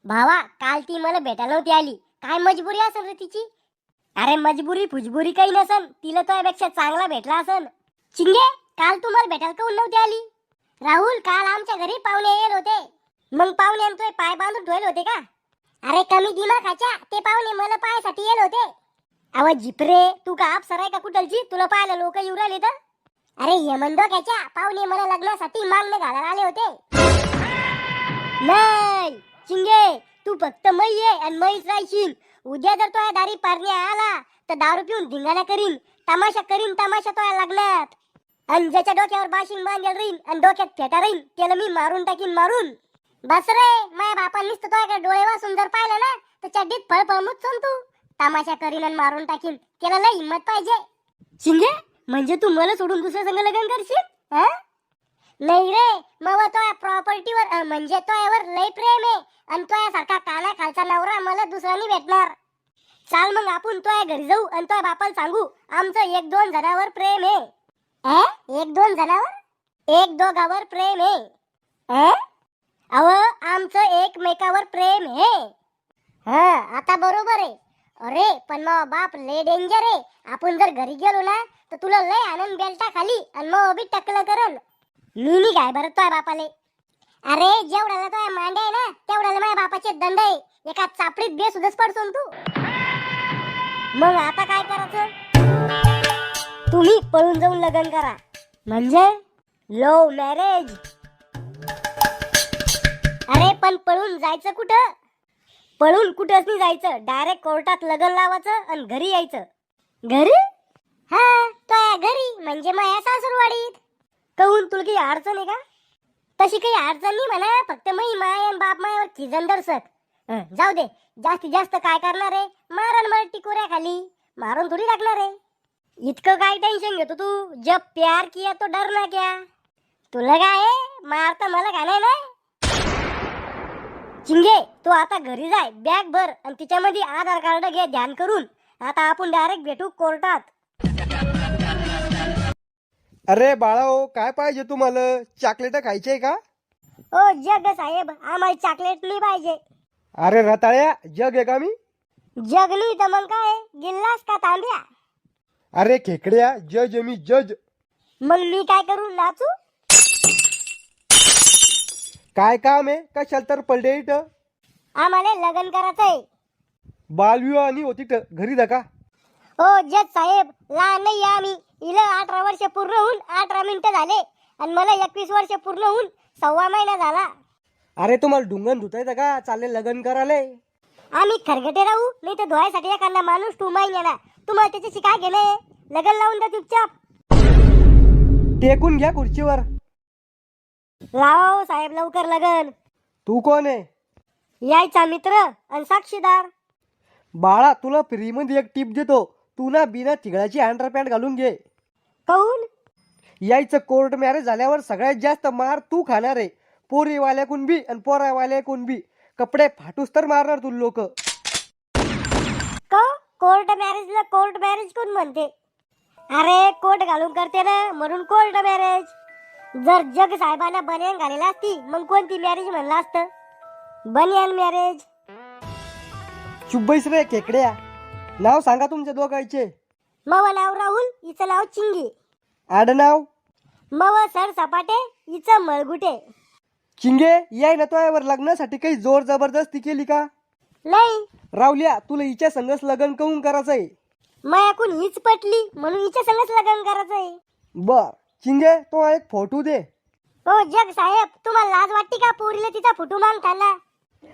भावा, काल ती मला भेटायला नव्हती आली. काय मजबुरी असेल रे तिची? अरे मजबुरी फुजबुरी काही नसन, तिला तुझ्यापेक्षा चांगला भेटला असन. चिंगे, काल तू मला भेटायला काऊन नव्हती आली? राहुल, काल आमच्या घरी पाहुणे येल होते. मग पाहुणे तुझे पाय बांधून ठेवले होते का? अरे कमी दिमाखाच्या, ते पाहुणे मला पायासाठी येल होते. अव जिपरे, तू का अप्सराय का कुठलची? तुला पाहायला लोक येऊ राहिले तर? अरे यमनडोक्याच्या, पाहुणे मला लग्नासाठी मागणे घालायला आले होते. नाही चिंगे, तू फक्त मै ये आणि मैच राहशील. उद्या जर तुझ्या दारी पारण्या आला तर दारू पिऊन धिंगाणा करीन, तमाशा तुझ्या लग्नात. आणि ज्याच्या डोक्यावर बाशिंग बांधेल राहीन आणि डोक्यात फेटा राहीन त्याला मी मारून टाकीन, मारून. बस रे, माझ्या बापांनी नुसतं तुझ्याकडे डोळे वाचून जर पाहिलं ना तर चड्डीत फळफळ मुतसून तू तमाशा करीन आणि मारून टाकीन. त्याला लय हिंमत पाहिजे. चिंगे, म्हणजे तू मला सोडून दुसऱ्या संग लग्न करशील? हा? नाही रे, मग तो प्रॉपर्टीवर म्हणजे तोयावर लय प्रेम आहे आणि तोयासारखा काना खालचा नवरा मला दुसरा नाही भेटणार. चाल मग आपण तोया घरी जाऊ आणि तोया बापाला सांगू आमचं 1-2 जणांवर प्रेम आहे. 1-2 जणांवर? 1-2 प्रेम आहे. अव आमचं एकमेकावर प्रेम आहे. हा, आता बरोबर आहे. अरे पण मग बाप लय डेंजर आहे. आपण जर घरी गेलो ना तर तुला लय आनंद बेल्टा खाली आणि मग बी टकलं करल. मी काय बरं तोय बापाले? अरे जेवढ्याला तोय मांडे आहे ना तेवढ्याला माझ्या बापाचे दंड आहे. एका चापडीत बेसुदच पडसून तू. मग आता काय करायचं? तुम्ही पळून जाऊन लग्न करा. म्हणजे लव्ह मॅरेज. अरे पण पळून जायचं कुठं? पळून कुठंच नाही जायचं. डायरेक्ट कोर्टात लग्न लावायचं आणि घरी यायचं. घरी? हा, तोया घरी म्हणजे माझ्या सासूरवाडीत. कहून तुला काही अडचण आहे का? तशी काही अडचण नाही म्हणा, फक्त मी माय आणि बाप मायावर खिजन दर्शक. जाऊ दे, जास्तीत जास्त काय करणार आहे? मारण मला टिकोऱ्या खाली मारून थोडी टाकणार आहे. इतकं काय टेन्शन घेतो तू? जब प्यार किया तो डरना क्या? तुला काय आहे? मारता मला का नाही ना? चिंगे, तू आता घरी जाय, बॅग भर आणि तिच्यामध्ये आधार कार्ड घे ध्यान करून. आता आपण डायरेक्ट भेटू कोर्टात. अरे बाळाओ, काय पाहिजे तुम्हाला? चॉकलेट खायचे का? ओ जग साहेब, आम्हाला चॉकलेट नाही पाहिजे. अरे रताळ्या, जग आहे का मी? जग नाही तर मग काय? गिल्लास का तांब्या? अरे खेकड्या, जज आहे मी, जज. मग मी काय करू, नाचू? काय काम आहे? कशाला तर पडले इथं? आम्हाला लग्न करायचंय. बालविवाह आणि होती घरी जा का? ओ जज साहेब, लहान नाही आम्ही. हिला 18 वर्ष पूर्ण होऊन 18 मिनिटं झाले आणि मला 21 वर्ष पूर्ण होऊन 1.25 महिना झाला. अरे तुम्हाला ढुंगण धुतायचं का? चालले लग्न करायला. आम्ही खरगटे राहू नाही तर धुवायसाठी एखादा माणूस 2 महिन्याला. तुम्हाला त्याच्याशी काय घेणं? लग्न लावून द्या चुपचाप. टेकून घ्या खुर्चीवर. लावा साहेब लवकर लग्न. तू कोण आहे? यायचा मित्र आणि साक्षीदार. बाळा, तुला फ्री मध्ये एक टिप देतो. तू ना बिना तिघळाची अंडरपॅन्ट घालून घे. काऊन? यायचं कोर्ट मॅरेज झाल्यावर सगळ्यात जास्त मार तू खाणार आहे. पोरीवाल्याकून बी आणि पोरावाल्याकून बी. कपडे फाटूस तर मारणार तू लोक. कोर्ट मॅरेजला कोर्ट मॅरेज कोण म्हणते? अरे कोर्ट घालून करते ना म्हणून कोर्ट मॅरेज. जर जग साहेबांना बनियान घालेला असती मग कोणती मॅरेज म्हणलं असतं? बनियान मॅरेज. चुब्बईस रे खेकड्या. नाव सांगा तुमच्या दोघांचे. मव नाव राहुल, हिचं नाव चिंगी. आडनाव? मव सर सपाटे, हिचं मळगुटे. चिंगे, याय ना तो यावर लग्नासाठी काही जोर जबरदस्ती केली का? नाही. रावल्या, तुला हिच्या संगच लग्न करून करायचंय? मायाकून हीच पटली म्हणून हिच्या संगच लग्न करायचंय. बर. चिंगे, तो एक फोटो दे. ओ जग साहेब, तुम्हाला लाज वाटते का पोरीला तिचा फोटो मागताना?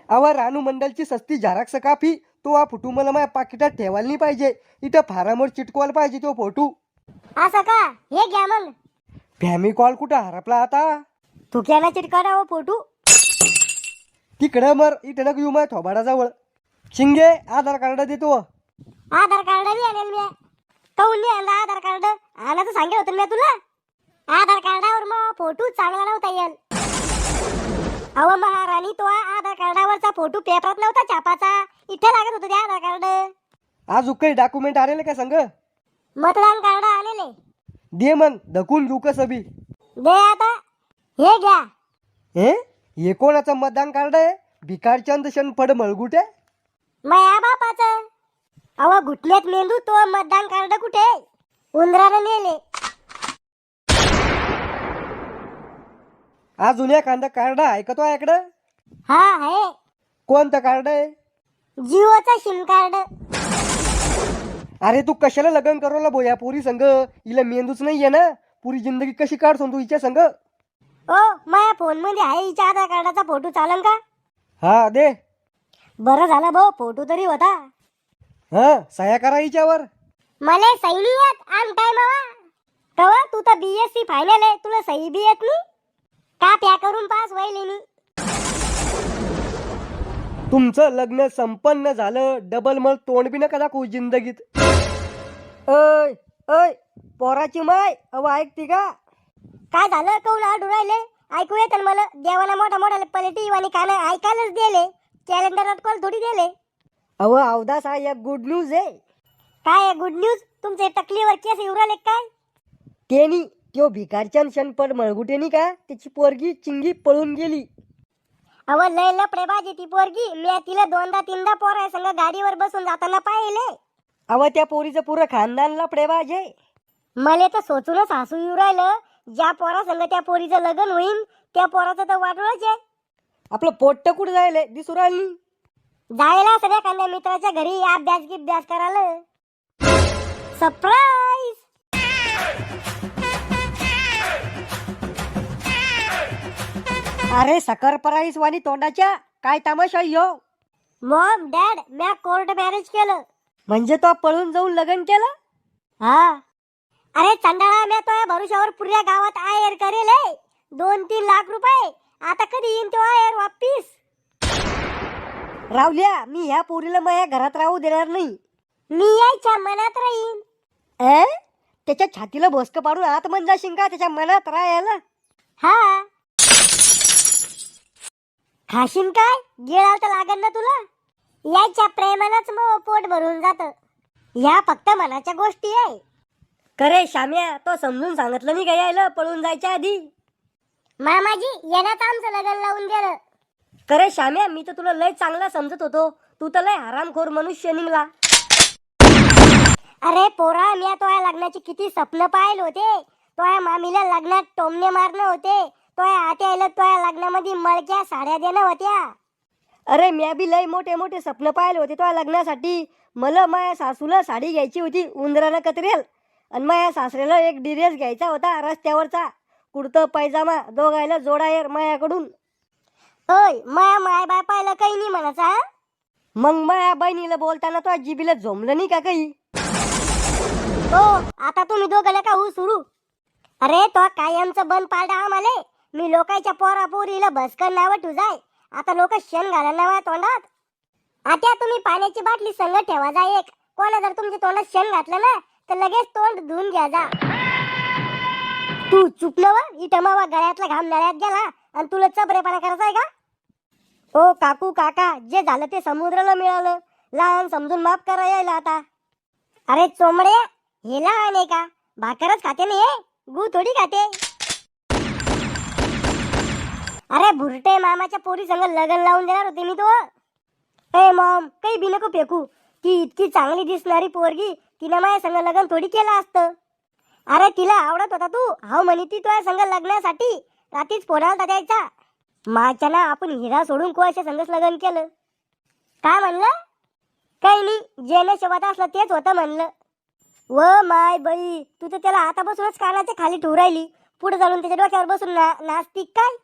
अवर रानू मंडलची सस्ती झेरॉक्स कापी. तो हा फोटो मला माझ्या पाकिटात ठेवायला नाही पाहिजे. इथं फारामोर चिटकवायला पाहिजे तो फोटो. असं का? हे घ्या मग. फॅमी कॉल कुठं हरपला आता? थुक्याला चिटकावा हो फोटो. तिकडं मर, इथं नको येऊ माझ्या थोबाडाजवळ. चिंगे, आधार कार्ड देतो. आधार कार्ड बी आणेल मी. काऊन नाही आणला आधार कार्ड? आणायचं सांगेल होतं मी तुला. आधार कार्डावर मग फोटो चांगला नव्हता येईल. अहो महाराणी, तो आधार कार्डावरचा फोटो पेपरात नव्हता छापाचा. इथे लागत होतं ते आधार कार्ड. आज काही डॉक्युमेंट आलेले का संग? मतदान कार्ड आलेले. दे मग, धकून घेऊ कसं बी. दे आता. हे घ्या. हे हे कोणाचं मतदान कार्ड आहे? भिकारचंद शनफड मळगुटे. माया बापाचं. अव घुटण्यात मेंदू, तो मतदान कार्ड कुठे? उंदरानं नेले. अजून एखादं कार्ड आहे का तो याकडं? हा आहे. कोणतं कार्ड आहे? जिओचं सिम कार्ड. अरे तू कशाला लग्न करवला भो या पोरी संग? हिला मेंदूच नाहीये ना. पुरी जिंदगी कशी काढतो तू हिच्या संग? ओ माझ्या फोन मध्ये आहे हिच्या आधार कार्डाचा फोटो, चालन का? हा दे. बरं झालं भाऊ, फोटो तरी होता. हा सह्या करा हिच्यावर. मला सही नाही येत आम टाइमावा. कवा तू तर बीएससी फायनल आहे, तुला सही बी येत नाही का? प्या करून पास व्हायले मी. तुमचं लग्न संपन्न झालं, डबल मग तोंड बी नका दाखवू जिंदगीत. ओय ओय पोराची माय, अव ऐकती का? काय झालं? कौल आडू राहिले? ऐकू येत मला. देवाला मोठा मोठा पलटी आणि कानं ऐकायलाच दिले. कॅलेंडरात कॉल थोडी दिले. अव अवदास हा एक गुड न्यूज आहे. काय गुड न्यूज? तुमचे टकलीवर केस येऊ राहिले काय? तेनी त्यो भिकारचंद शनफड मळगुटेनी का त्याची पोरगी चिंगी पळून गेली. अव लय लपडे बाजी ती पोरगी. मी तिला दोनदा तीनदा पोरा संग गाडीवर बसून जाताना पाहिले. अव त्या पोरीचं पुरं खानदान लफडेबाज आहे. मला तर सोचूनच हसू येऊ राहिलं. ज्या पोरा संग त्या पोरीचं लग्न होईल त्या पोराचं तर वाटोळच आहे. आपलं पोट्ट कुठं जायले दिसू राहिली? जायला सगळ्या एखाद्या मित्राच्या घरी अभ्यास करायला. सरप्राईज. अरे सकर पराईस वाणी तोंडाच्या, काय तमाशा यो? मॉम डॅड, मी कोर्ट मॅरेज केलं. म्हणजे तो पळून जाऊन लग्न केलं? हा. अरे चंडाळा, मी तो भरुशावर पुऱ्या गावात आयर करेल 2-3 लाख रुपये. आता कधी येईन तो आयर वापिस? रावल्या, मी ह्या पोरीला माझ्या घरात राहू देणार नाही. मी यायच्या मनात राहीन. त्याच्या छातीला भोसक पाडून आत मन जाशील का त्याच्या मनात राहायला? हा. खाशीन काय? गिळाल तर लागन ना तुला. यायच्या प्रेमानच मग पोट भरून जात. ह्या फक्त मनाच्या गोष्टी आहे. करे शाम्या, तो समजून सांगितलं नाही का यायला पळून जायच्या आधी? मामाजी येण्यात आमचं लग्न लावून गेलं. करे शाम्या, मी तर तुला लय चांगला समजत होतो. तू तर लय हरामखोर मनुष्य निघला. अरे पोरा, मी तोया लग्नाची किती स्वप्न पाहिले होते. तोया मामीला लग्नात टोमणे मारणं होते. तोया आत्याला तोया लग्नामध्ये मळक्या साड्या देणं होत्या. अरे म्या बी लय मोठे मोठे स्वप्न पाहिले होते तुझ्या लग्नासाठी. मला माझ्या सासूला साडी घ्यायची होती उंदरानं कतरेल, आणि माझ्या सासऱ्याला एक ड्रेस घ्यायचा होता रस्त्यावरचा, कुर्तं पैजामा दोघायला जोडायर माझ्याकडून. ओय, माया माय बापायला काही नाही म्हणायचा. मग माझ्या बहिणीला बोलताना तुझ्या जिबीला झोमलं नाही का काही? हो, आता तुम्ही दोघं नका होऊ सुरू. अरे तो कायमचं बंद पाडा आम्हाले. मी लोकांच्या पोरा पोरीला भस्कन नाव ठुजाय. आता लोक शेण घालायला माझ्या तोंडात. आता तुम्ही पाण्याची बाटली संग ठेवा जा एक. कोणा जर तुमच्या तोंडात शेण घातलं ना तर लगेच तोंड धुवून घ्या जा. तू चुकलं वा? इथं मावा गळ्यातला घाम नळ्यात गेला आणि तुला चबरेपणा करायचाय का? ओ काकू काका, जे झालं ते समुद्राला मिळालं. लहान समजून माफ करा यायला आता. अरे चोमडे, हे लहान आहे का? भाकरच खाते नाही, गू थोडी खाते. अरे भुरटे, मामाच्या पोरी संग लग्न लावून देणार होते मी तो. ए मॉम, काही बी नको फेकू. ती इतकी चांगली दिसणारी पोरगी, तिनं माझ्या संग लग्न थोडी केलं असतं. अरे तिला आवडत होता तू, हाव म्हणी ती तुझ्या संग लग्नासाठी. रात्रीच फोन आलता द्यायचा. माच्या ना आपण हिरा सोडून कोणाच्या संगच लग्न केलं. काय म्हणलं? काही नाही, जे नशिबात असलं तेच होतं म्हणलं. व माय बाई, तू तर त्याला आता बसूनच कानाच्या खाली ठेवू राहिली. पुढे जाऊन त्याच्या डोक्यावर बसून नाचती काय?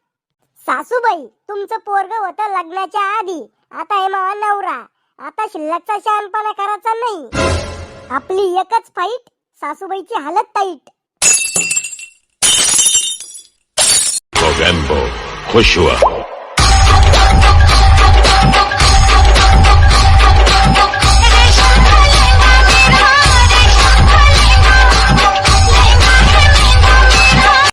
सासूबाई, तुमचं पोरग होतं लग्नाच्या आधी. आता हे मावा नवरा. आता शिल्लकचा शहाणपणा करायचा नाही. आपली एकच फाईट, सासूबाईची हालत टाईट. Mogambo, Joshua.